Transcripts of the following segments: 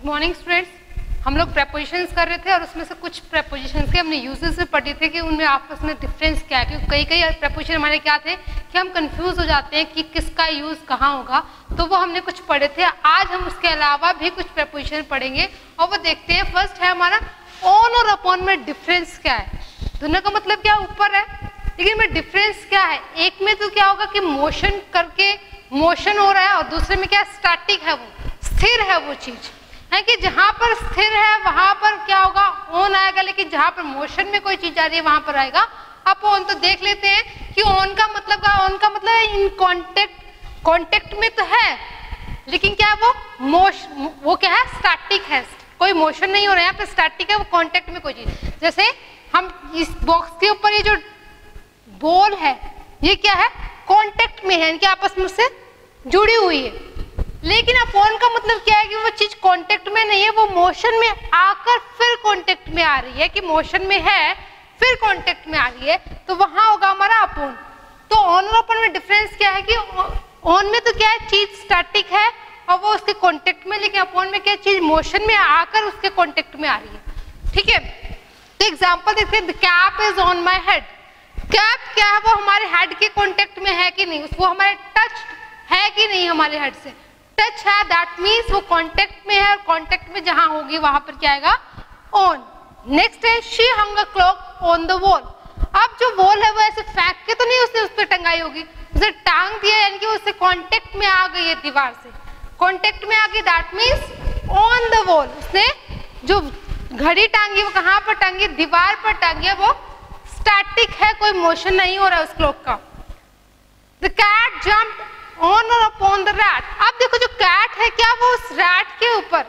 Morning students, हम लोग prepositions कर रहे थे और उसमें से कुछ प्रेपोजिशंस के हमने यूजेस भी पढ़े थे कि उनमें आपस में डिफरेंस क्या है, क्योंकि कई कई प्रेपोजिशन हमारे क्या थे कि हम कंफ्यूज हो जाते हैं कि किसका यूज कहाँ होगा, तो वो हमने कुछ पढ़े थे। आज हम उसके अलावा भी कुछ प्रेपोजिशन पढ़ेंगे और वो देखते हैं। फर्स्ट है हमारा ऑन और अपॉन में डिफरेंस क्या है। दोनों का मतलब क्या ऊपर है, लेकिन में डिफरेंस क्या है। एक में तो क्या होगा कि मोशन करके मोशन हो रहा है और दूसरे में क्या स्टैटिक है, वो स्थिर है वो चीज है कि जहां पर स्थिर है वहां पर क्या होगा ऑन आएगा, लेकिन जहां पर मोशन में कोई चीज आ रही है वहां पर आएगा अपॉन। तो देख लेते हैं कि ऑन का मतलब क्या। ऑन का मतलब है इन कांटेक्ट में तो है, लेकिन क्या है वो क्या है स्टैटिक है, कोई मोशन नहीं हो रहा है, यहाँ पे स्टैटिक है, वो कांटेक्ट में कोई चीज। जैसे हम इस बॉक्स के ऊपर ये जो बॉल है ये क्या है कांटेक्ट में है, इनके आपस में से जुड़ी हुई है। लेकिन अपॉन का मतलब क्या है कि वो चीज कांटेक्ट में नहीं है, वो मोशन में आकर फिर कांटेक्ट में आ रही है, कि मोशन में है फिर कांटेक्ट में आ रही है, तो वहां होगा हमारा अपॉन। तो ऑन और अपॉन में डिफरेंस क्या है कि ऑन में तो क्या है चीज स्टैटिक है और वो उसके कांटेक्ट में, लेकिन अपॉन में क्या चीज मोशन में आकर उसके कांटेक्ट में आ रही है। ठीक है, तो एग्जांपल देखते हैं। The cap is on my head. Cap क्या है, वो हमारे हेड के कांटेक्ट में है कि नहीं, उसको हमारे टच है कि नहीं, हमारे हेड से टच है, दैट मीन्स वो कांटेक्ट में है, और कांटेक्ट में जहां होगी वहां पर क्या आएगा ऑन। नेक्स्ट है she hung a clock on the wall. अब जो वॉल है वो ऐसे फेंक के तो नहीं उसने उस पर टंगाई होगी, उसे टांग दिया, यानी कि उससे कांटेक्ट में आ गई है, दीवार से कांटेक्ट में आ गई, that means on the wall. उसने जो घड़ी टांगी वो कहां पर टांगी, दीवार पर टांगी है, वो स्टैटिक है, कोई मोशन नहीं हो रहा है उस क्लॉक का। द कैट जंप्ड ऑन और अपॉन द रैट। अब देखो जो कैट है क्या वो उस रैट के ऊपर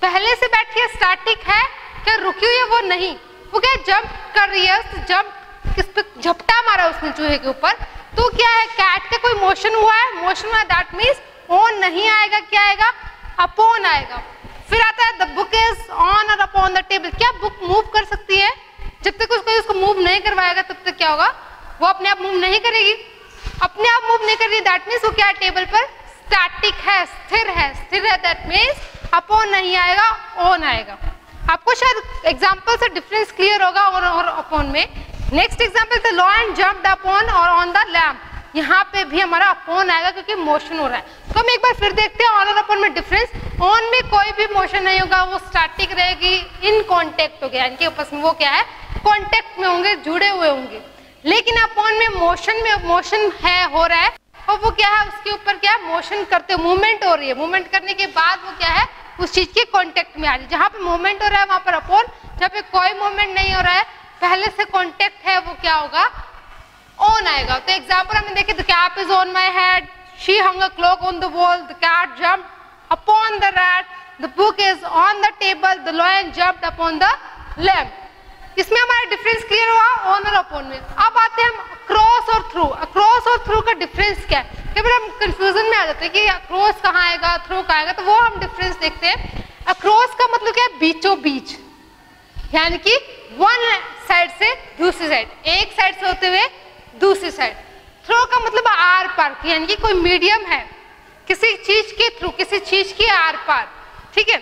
पहले से बैठी है, स्टैटिक है क्या, रुकी हुई है वो नहीं, वो क्या जंप कर रही है, जंप किस पे झपटा मारा उसने चूहे के ऊपर, तो क्या है कैट का कोई मोशन हुआ है, मोशन हुआ, दैट मीन्स ऑन नहीं आएगा, क्या आएगा अपॉन आएगा। फिर आता है द बुक इज ऑन और अपॉन द टेबल। क्या बुक मूव कर सकती है, जब तक उसको मूव नहीं करवाएगा तब तक क्या होगा, वो अपने आप मूव नहीं करेगी, अपने आप मूव नहीं कर रही, दैट मीन्स वो क्या है टेबल पर स्टैटिक है, स्थिर है, स्थिर है, दैट मीन्स अपॉन नहीं आएगा ऑन आएगा। आपको शायद एग्जांपल से डिफरेंस क्लियर होगा ऑन और अपॉन में। Next example the lion jumped upon और ऑन द लैम्प। यहाँ पे भी हमारा अपॉन आएगा क्योंकि मोशन हो रहा है। तो हम एक बार फिर देखते हैं ऑन और अपॉन में डिफरेंस। ऑन में कोई भी मोशन नहीं होगा, वो स्टैटिक रहेगी, इन कांटेक्ट हो गया, इनके आपस में वो क्या है कांटेक्ट में होंगे, जुड़े हुए होंगे। लेकिन अपॉन में मोशन है, हो रहा है, और वो क्या है उसके ऊपर क्या है मोशन करते मूवमेंट हो रही है, मूवमेंट करने के बाद वो क्या है उस चीज के कांटेक्ट में आ रही है। जहां पे मूवमेंट हो रहा है वहां पर अपॉन, जहां पे कोई मूवमेंट नहीं हो रहा है, पहले से कांटेक्ट है, वो क्या होगा ऑन आएगा। तो एग्जांपल हमने देखे, the cap is on my head, she hung a clock on the wall, the cat jumped upon the rat, the book is on the table, the lion jumped upon the lamp. इसमें हमारा difference clear हुआ on और upon में। अब आते हैं हम across और थ्रू। अक्रॉस और थ्रू का डिफरेंस क्या है, कई बार हम कंफ्यूजन में आ जाते हैं कि अक्रॉस कहाँ आएगा, थ्रू कहाँ आएगा, तो वो हम डिफरेंस देखते हैं। अक्रॉस का मतलब क्या है बीचों बीच, यानी कि वन साइड से दूसरी साइड, एक साइड से होते हुए दूसरी साइड। थ्रू का मतलब आर पार, यानी कि कोई मीडियम है किसी चीज के थ्रू, किसी चीज की आर पार। ठीक है,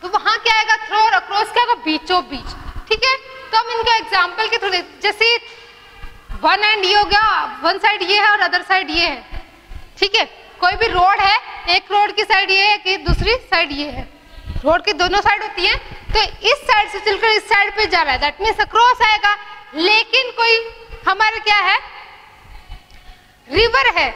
तो वहां क्या आएगा थ्रू और अक्रॉस क्या होगा बीचों बीच। ठीक है, तो हम इनका एग्जांपल के थ्रू, जैसे वन एंड ये हो गया, वन साइड ये है और अदर साइड ये है। ठीक है, कोई भी रोड है, एक रोड की साइड ये है कि दूसरी साइड ये है, रोड की दोनों साइड होती है, तो इस साइड से चलकर इस साइड पे जा रहा है, दैट मीन्स अक्रॉस आएगा। लेकिन कोई हमारे क्या है रिवर है,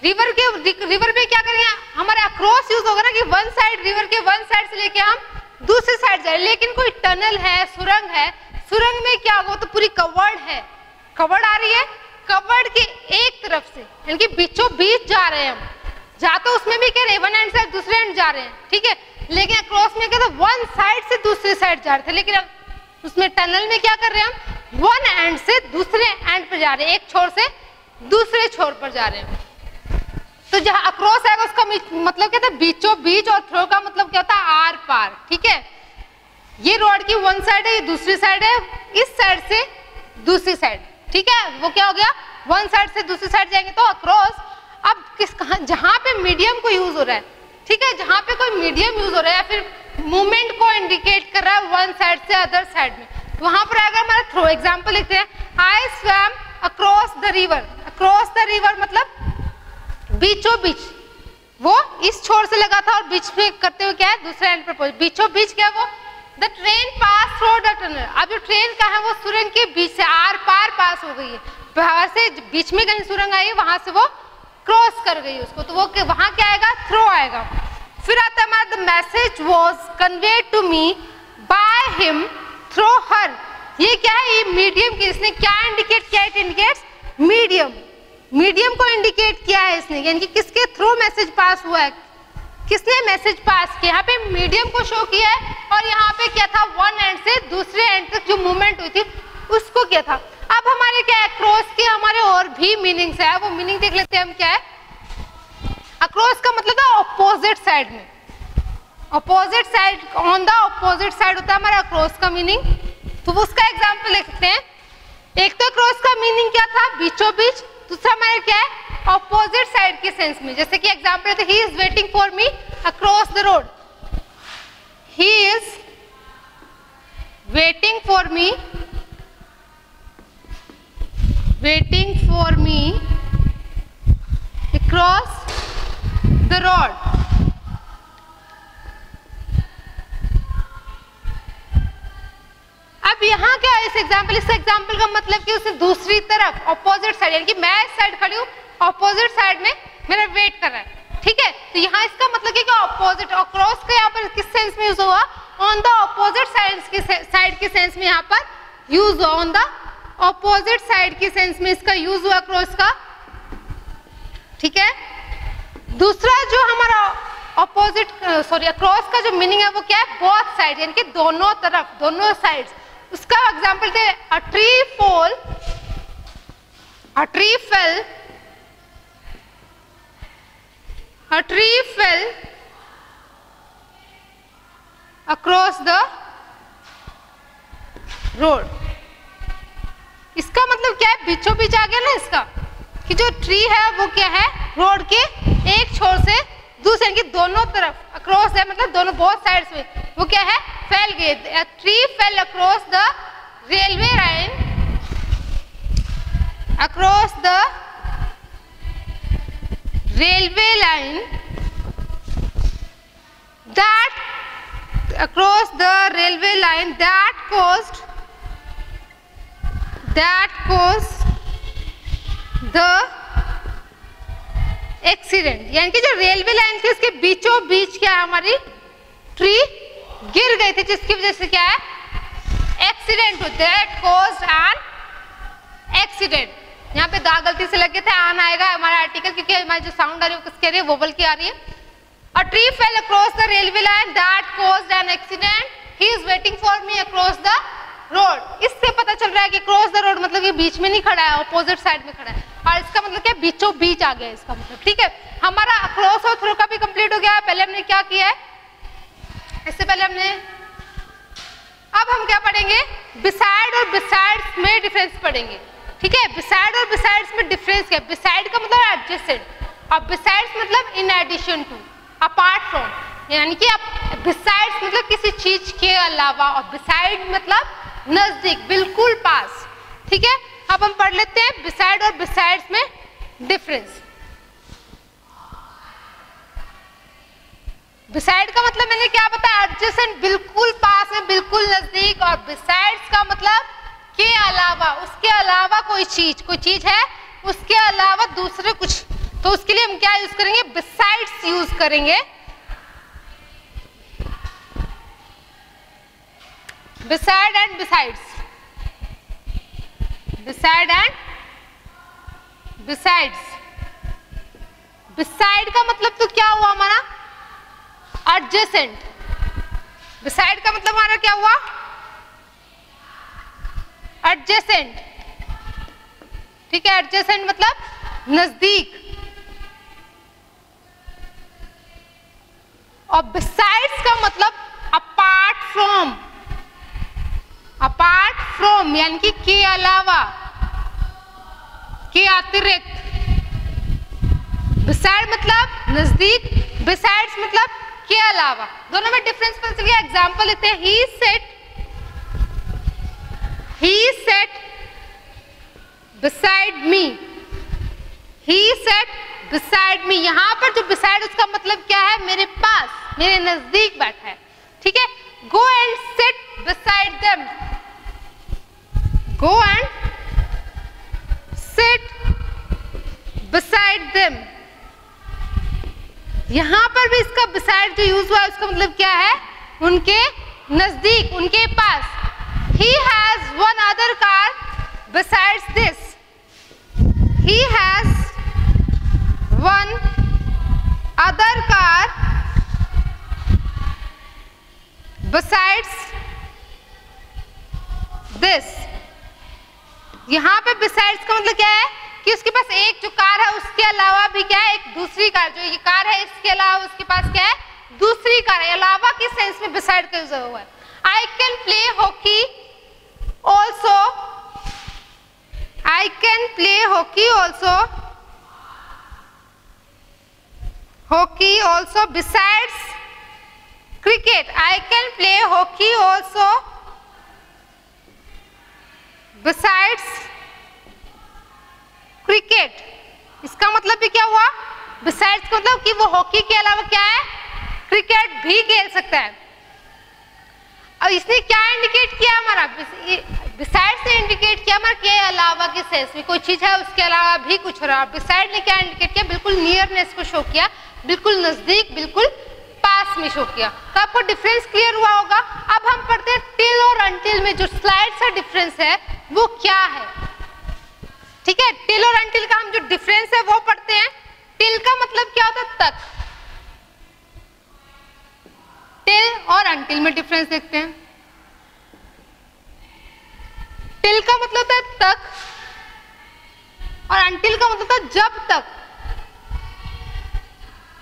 रिवर में क्या करेंगे हमारे अक्रॉस यूज होगा ना, कि वन साइड रिवर के वन साइड से लेके हम दूसरी साइड जाए। लेकिन कोई टनल है, सुरंग है, सुरंग में क्या होगा तो पूरी कवर्ड है, कवर्ड आ रही है, कवर्ड के एक तरफ से यानी कि बीचों बीच जा रहे हैं हम, जा तो उसमें भी कह रहे वन एंड से दूसरे एंड जा रहे हैं। ठीक है, लेकिन अक्रॉस में क्या था वन साइड से दूसरी साइड जा रहे थे, लेकिन उसमें टनल में क्या कर रहे हैं हम वन एंड से दूसरे एंड पर जा रहे हैं, एक छोर से दूसरे छोर पर जा रहे हैं। तो जहां अक्रॉस आएगा उसका मतलब क्या था बीचों बीच, और थ्रो का मतलब क्या होता है आर पार। ठीक है, ये रोड की वन साइड है, ये दूसरी साइड है, इस साइड से दूसरी साइड। ठीक है, वो क्या हो गया वन साइड से दूसरी साइड जाएंगे तो अक्रॉस। अब जहां पे मीडियम को यूज हो रहा है ठीक है, जहाँ पे कोई मीडियम यूज हो रहा है या फिर मूवमेंट को इंडिकेट कर रहा है वन साइड से अदर साइड में, वहां पर आएगा हमारा थ्रो। एग्जाम्पल लिखते हैं, आई swum across the river. Across the river मतलब बीचों बीच, वो इस छोर से लगा था और बीच में करते हुए क्या है दूसरे एंड पर पहुंच, बीचों बीच क्या है वो, the train pass through the tunnel. अब जो ट्रेन का है वो सुरंग के बीच से आर पार पास हो गई है, बाहर से बीच में कहीं सुरंग आई है वहां से वो क्रॉस कर गई उसको, तो वो वहां क्या आएगा, थ्रो आएगा। फिर आता है हमारा the message was conveyed to me by him through her. ये क्या है, ये मीडियम की, इसने क्या इंडिकेट किया, इट इंडिकेट्स मीडियम, मीडियम को इंडिकेट किया है इसने, यानी कि किसके थ्रू मैसेज पास हुआ है, किसने मैसेज पास किया, यहाँ पे मीडियम को शो किया है और यहाँ पे क्या था, वन एंड से दूसरे एंड तक जो मूवमेंट हुई थी उसको किया था। अब हमारे क्या है, अक्रॉस के हमारे और भी मीनिंग्स है, वो मीनिंग देख लेते हैं हम क्या है। अक्रॉस का मतलब था ऑपोजिट साइड में, opposite side, on the opposite side होता है हमारा अक्रॉस का मीनिंग। तो उसका एग्जाम्पल लिख सकते हैं, एक तो अक्रॉस का मीनिंग क्या था, बीचों बीच, दूसरा हमारा क्या है, ऑपोजिट साइड के सेंस में। जैसे कि एग्जाम्पल है, he is waiting for me across the road, he is waiting for me, waiting for me across the road. अब यहाँ क्या है इस एग्जाम्पल का मतलब कि उसने दूसरी तरफ ऑपोजिट साइड, यानी कि मैं इस साइड खड़ी हूँ, ऑपोजिट साइड में मेरा वेट कर रहा है, ठीक है। तो यहाँ इसका मतलब कि ऑपोजिट, और क्रॉस का यहाँ पर किस सेंस में यूज हुआ, ऑन द ऑपोजिट साइड के सेंस में यहाँ पर यूज हुआ, ऑन द ऑपोजिट साइड के सेंस में इसका यूज हुआ क्रॉस का, ठीक है। दूसरा जो हमारा ऑपोजिट क्रॉस का जो मीनिंग है वो क्या है, बोथ साइड, यानी कि दोनों तरफ, दोनों साइड्स। उसका एग्जाम्पल थे, a tree fall, a tree fail, a tree fail across the road. इसका मतलब क्या है, बीचों बीच आ गया ना इसका, कि जो ट्री है वो क्या है, रोड के एक छोर से दूसरे की दोनों तरफ, अक्रॉस है मतलब दोनों, बोथ साइड्स में, वो क्या है, फैल गए। A tree fell across the railway line, across the railway line, that across the railway line that caused the accident, यानी कि जो रेलवे लाइन थी उसके बीचों बीच क्या है, हमारी ट्री गिर गई थी, जिसकी वजह से क्या है, एक्सीडेंट हुआ, दैट कॉज्ड एन एक्सीडेंट। यहाँ पे दा गलती से लग गए थे, आन आएगा हमारा आर्टिकल, क्योंकि हमारी जो साउंड आ रही है वो किसके आ रही है, वोवल की आ रही है। A tree fail across the railway line that caused an accident, he is waiting for me across the road. इससे पता चल रहा है कि क्रॉस द रोड मतलब ये बीच में नहीं खड़ा है, ऑपोजिट साइड में खड़ा है, और इसका मतलब क्या, बीचों बीच आ गया इसका मतलब, ठीक है। हमारा अक्रॉस और थ्रू का भी कंप्लीट हो गया। पहले हमने क्या किया है, इससे पहले हमने, अब हम क्या पढ़ेंगे, बिसाइड और बिसाइड्स में डिफरेंस पढ़ेंगे, ठीक है। बिसाइड और बिसाइड्स में डिफरेंस क्या है, बिसाइड का मतलब एडजेसेंट, और बिसाइड्स मतलब in addition to, apart from, यानी कि आप बिसाइड्स मतलब किसी चीज के अलावा, और बिसाइड मतलब नजदीक, बिल्कुल पास, ठीक है। अब हम पढ़ लेते हैं बिसाइड और बिसाइड्स में डिफरेंस। बिसाइड का मतलब मैंने क्या बताया, एडजेसेंट, बिल्कुल पास में, बिल्कुल नजदीक, और बिसाइड्स का मतलब के अलावा, उसके अलावा कोई चीज है, उसके अलावा दूसरे कुछ, तो उसके लिए हम क्या यूज करेंगे, बिसाइड्स यूज करेंगे। Beside and besides, beside and besides. Beside का मतलब तो क्या हुआ हमारा, एडजेसेंट। बिसाइड का मतलब हमारा क्या हुआ, एडजेसेंट, ठीक है। एडजेसेंट मतलब नजदीक, और बिसाइड्स का मतलब अपार्ट फ्रॉम, अपार्ट फ्रॉम यानी कि के अलावा, के अतिरिक्त। बिसाइड मतलब नजदीक, बिसाइड्स मतलब के अलावा, दोनों में डिफरेंस पता चल गया। एग्जांपल लेते हैं, ही set beside me, he sat beside me। यहां पर जो beside उसका मतलब क्या है, मेरे पास, मेरे नजदीक बैठा है, ठीक है। go and sit beside them, go and sit beside them। यहां पर भी इसका beside जो यूज हुआ है उसका मतलब क्या है, उनके नजदीक, उनके पास। he has one other car besides this, he has one other car besides this। यहां पे besides का मतलब क्या है कि उसके पास एक जो कार है उसके अलावा भी क्या है, एक दूसरी कार, जो ये कार है इसके अलावा उसके पास क्या है, दूसरी कार है। अलावा की सेंस में beside का यूज हुआ है। I can play hockey also, I can play hockey also, hockey also besides cricket, I can play hockey also besides cricket। इसका मतलब भी क्या हुआ, besides का मतलब कि वो हॉकी के अलावा क्या है, क्रिकेट भी खेल सकता है। और इसने क्या इंडिकेट किया, हमारा बिसाइड से इंडिकेट किया हमारा के अलावा के सेंस में, कोई चीज है उसके अलावा भी कुछ हो रहा है। बिसाइड ने क्या इंडिकेट किया, बिल्कुल नियरनेस को शो किया, बिल्कुल नजदीक, बिल्कुल पास में शो किया। तो आपको डिफरेंस क्लियर हुआ होगा। अब हम पढ़ते हैं टिल और अनटिल में जो स्लाइड सा डिफरेंस है वो क्या है, ठीक है। टिल और अनटिल का हम जो डिफरेंस है वो पढ़ते हैं। टिल का मतलब क्या होता है, तक। टिल और अनटिल में डिफरेंस देखते हैं। टिल का मतलब होता है तक और अनटिल का मतलब होता है जब तक।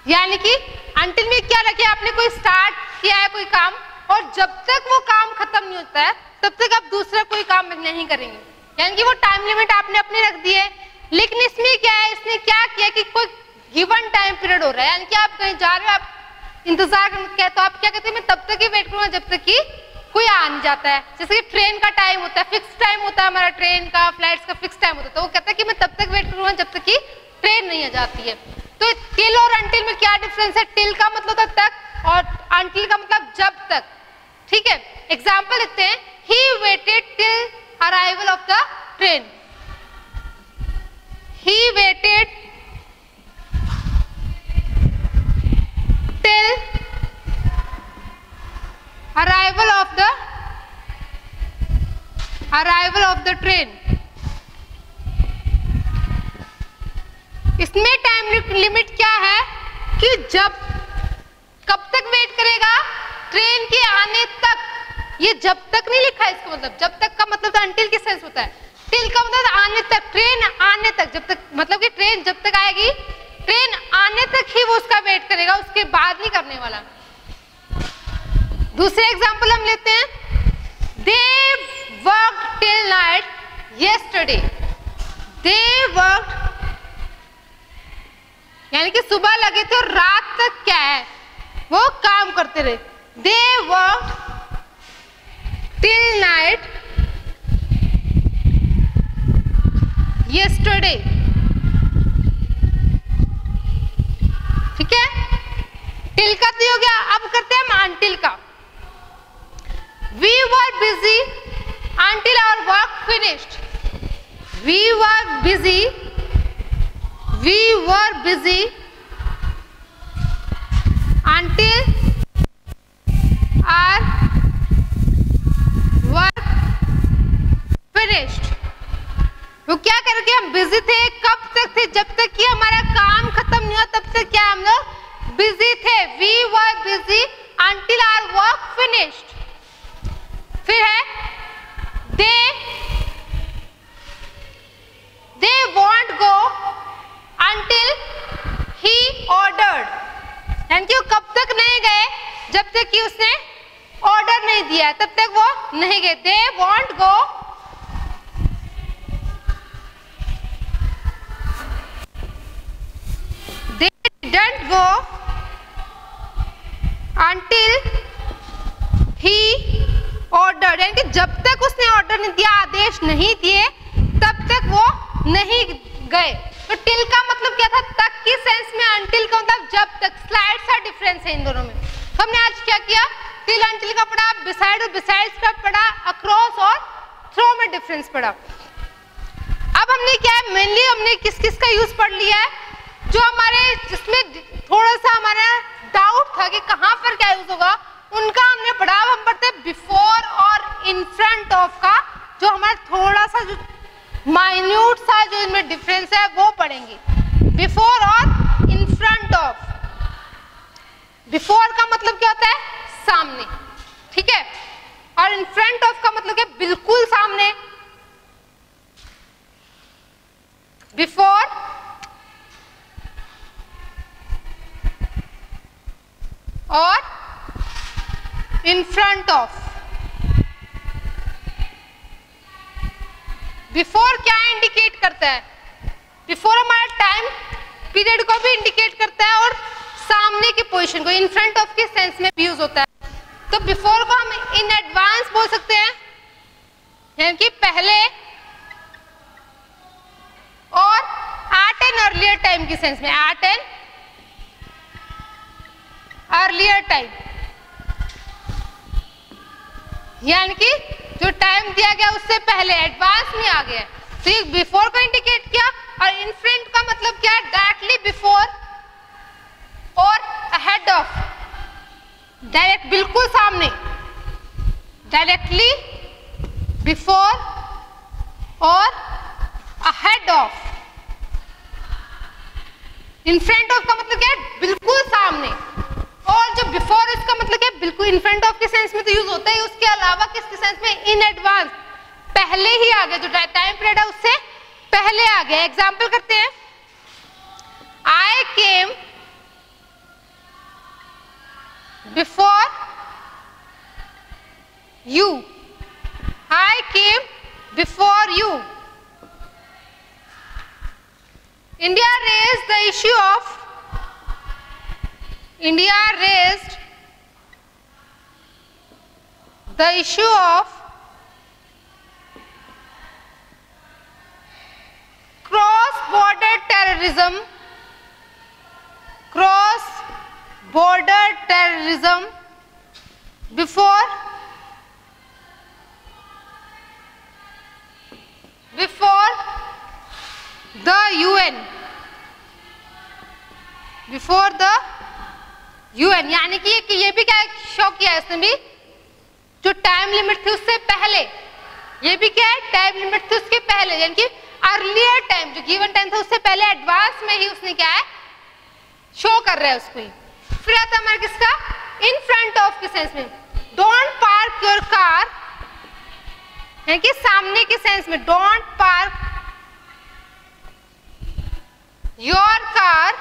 यानी कि अनटिल में क्या रखे, आपने कोई स्टार्ट किया है कोई काम और जब तक वो काम खत्म नहीं होता है तब तक आप दूसरा कोई काम नहीं करेंगे, यानी कि वो टाइम लिमिट आपने अपनी रख दी है। लेकिन इसमें क्या है, इसने क्या किया कि कोई गिवन टाइम पीरियड हो रहा है, यानी कि आप कहीं जा रहे हो, आप इंतजार करना है तो आप क्या कहते हैं, मैं तब तक ही वेट करूंगा जब तक कि कोई आ नहीं जाता है। जैसे कि ट्रेन का टाइम होता है, फिक्स टाइम होता है हमारा, ट्रेन का, फ्लाइट्स का फिक्स टाइम होता है, तो वो कहता है कि मैं तब तक वेट करूंगा जब तक कि ट्रेन नहीं आ जाती है। तो टिल और अनटिल में क्या डिफरेंस है, टिल का मतलब होता है तक और अनटिल का मतलब जब तक, ठीक है। एग्जाम्पल लेते हैं, he waited till arrival of the train, he waited till arrival of the train। इसमें टाइम लिमिट क्या है कि जब, कब तक वेट करेगा, ट्रेन के आने तक। ये जब तक नहीं लिखा है, इसका मतलब जब तक का मतलब तो अनटिल के सेंस होता है। टिल का मतलब आने तक, ट्रेन आने तक, जब तक मतलब कि ट्रेन जब तक आएगी, ट्रेन आने तक ही वो उसका वेट करेगा, उसके बाद नहीं करने वाला। दूसरे एग्जांपल हम लेते हैं, they worked till night yesterday, they worked यानी कि सुबह लगे थे और रात तक क्या है वो काम करते रहे। They worked till night yesterday, ठीक है। टिल का तो हो गया, अब करते हैं हम अनटिल का। We were busy until our work finished, we were busy until our work finished। वो क्या करके हम बिजी थे, कब तक थे, जब तक कि हमारा काम खत्म नहीं हुआ तब तक क्या हम लोग बिजी थे। We were busy until our work finished। फिर है they won't go until he ordered, यानी कि वो कब तक नहीं गए जब तक कि उसने ऑर्डर नहीं दिया तब तक वो नहीं गए। They won't go didn't go until he ordered, यानी कि जब तक उसने ऑर्डर नहीं दिया, आदेश नहीं दिए, तब तक वो नहीं गए। तो टिल का मतलब क्या था, तक की सेंस में, अनटिल का मतलब जब तक। स्लाइड सा डिफरेंस है इन दोनों में। तो हमने आज क्या किया, टिल अनटिल का पढ़ा, बिसाइड और बिसाइड्स का पढ़ा, अक्रॉस और थ्रो में डिफरेंस पढ़ा। अब हमने क्या है, मेनली हमने किस किस का यूज पढ़ लिया है, जो हमारे जिसमें थोड़ा सा हमारा डाउट था कि कहां पर क्या यूज होगा, उनका हमने पढ़ा। अब हम पढ़ते हैं बिफोर और इन फ्रंट ऑफ का, जो हमारा थोड़ा सा जो माइन्यूट सा जो इनमें डिफरेंस है वो पढ़ेंगे। बिफोर और इन फ्रंट ऑफ। बिफोर का मतलब क्या होता है, सामने, ठीक है, और इन फ्रंट ऑफ का मतलब क्या, बिल्कुल सामने। बिफोर और इन फ्रंट ऑफ। बिफोर क्या इंडिकेट करता है, बिफोर हमारा टाइम पीरियड को भी इंडिकेट करता है और सामने की पोजीशन को, इन फ्रंट ऑफ के सेंस में भी यूज होता है। तो बिफोर को हम इन एडवांस बोल सकते हैं, यानी कि पहले, और एट एन अर्लियर टाइम की सेंस में, एट एन अर्लियर टाइम, यानी कि जो टाइम दिया गया उससे पहले, एडवांस में आ गया। तो ये बिफोर को इंडिकेट किया, और इन फ्रंट का मतलब क्या है, डायरेक्टली बिफोर और अहेड ऑफ, डायरेक्ट बिल्कुल सामने, डायरेक्टली बिफोर और ahead of. In front of का मतलब क्या है, बिल्कुल सामने, और जो बिफोर इसका मतलब क्या है, बिल्कुल इन फ्रंट ऑफ के सेंस में तो यूज होता है, उसके अलावा किसके सेंस में, इन एडवांस, पहले ही आ गया, जो टाइम पीरियड है उससे पहले आ गया। एग्जांपल करते हैं, I came before you, I came before you. India raised the issue of, India raised the issue of cross-border terrorism, cross-border terrorism before the UN, before the UN, यानी कि ये भी क्या शो किया है इसने भी, जो टाइम लिमिट थी उससे पहले, ये भी क्या है, टाइम लिमिट थी उसके पहले, यानी कि अर्लियर टाइम, जो गिवन टाइम था उससे पहले एडवांस में ही उसने क्या है, शो कर रहा है उसको ही। फिर आता है हमारा किसका, इन फ्रंट ऑफ के सेंस में, डोंट पार्क योर कार, यानी कि सामने के सेंस में, don't park your car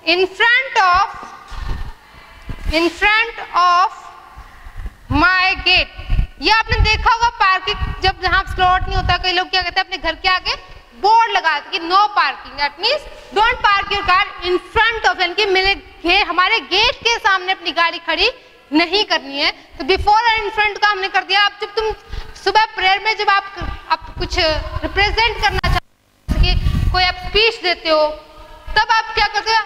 in front of my gate। ये आपने देखा होगा पार्किंग, जब जहां स्लॉट नहीं होता, कई लोग क्या कहते हैं अपने घर के आगे बोर्ड लगा देते कि no parking, that means don't park your car in front of, यानी कि मेरे हमारे गेट के सामने अपनी गाड़ी खड़ी नहीं करनी है। तो बिफोर और इन फ्रंट का हमने कर दिया। अब जब तुम सुबह प्रेयर में जब आप कुछ रिप्रेजेंट करना चाहते हो, कि कोई आप स्पीच देते हो, तब आप क्या करते हो,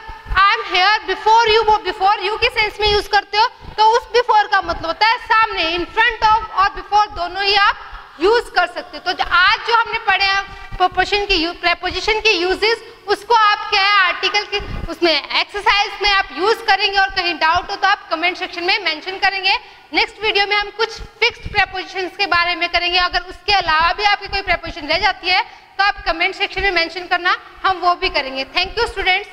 I am here before you, वो बिफोर यू के सेंस में यूज करते हो। तो उस बिफोर का मतलब होता है सामने, इन फ्रंट ऑफ और बिफोर दोनों ही आप यूज कर सकते हो। तो आज जो हमने पढ़े हैं प्रेपोजिशन की यूजेस, उसको आप क्या है आर्टिकल की उसमें एक्सरसाइज में आप यूज करेंगे, और कहीं डाउट हो तो आप कमेंट सेक्शन में मेंशन करेंगे। नेक्स्ट वीडियो में हम कुछ फिक्स्ड प्रेपोजिशंस के बारे में करेंगे। अगर उसके अलावा भी आपकी कोई प्रेपोजिशन रह जाती है तो आप कमेंट सेक्शन में मेंशन करना, हम वो भी करेंगे। Thank you students.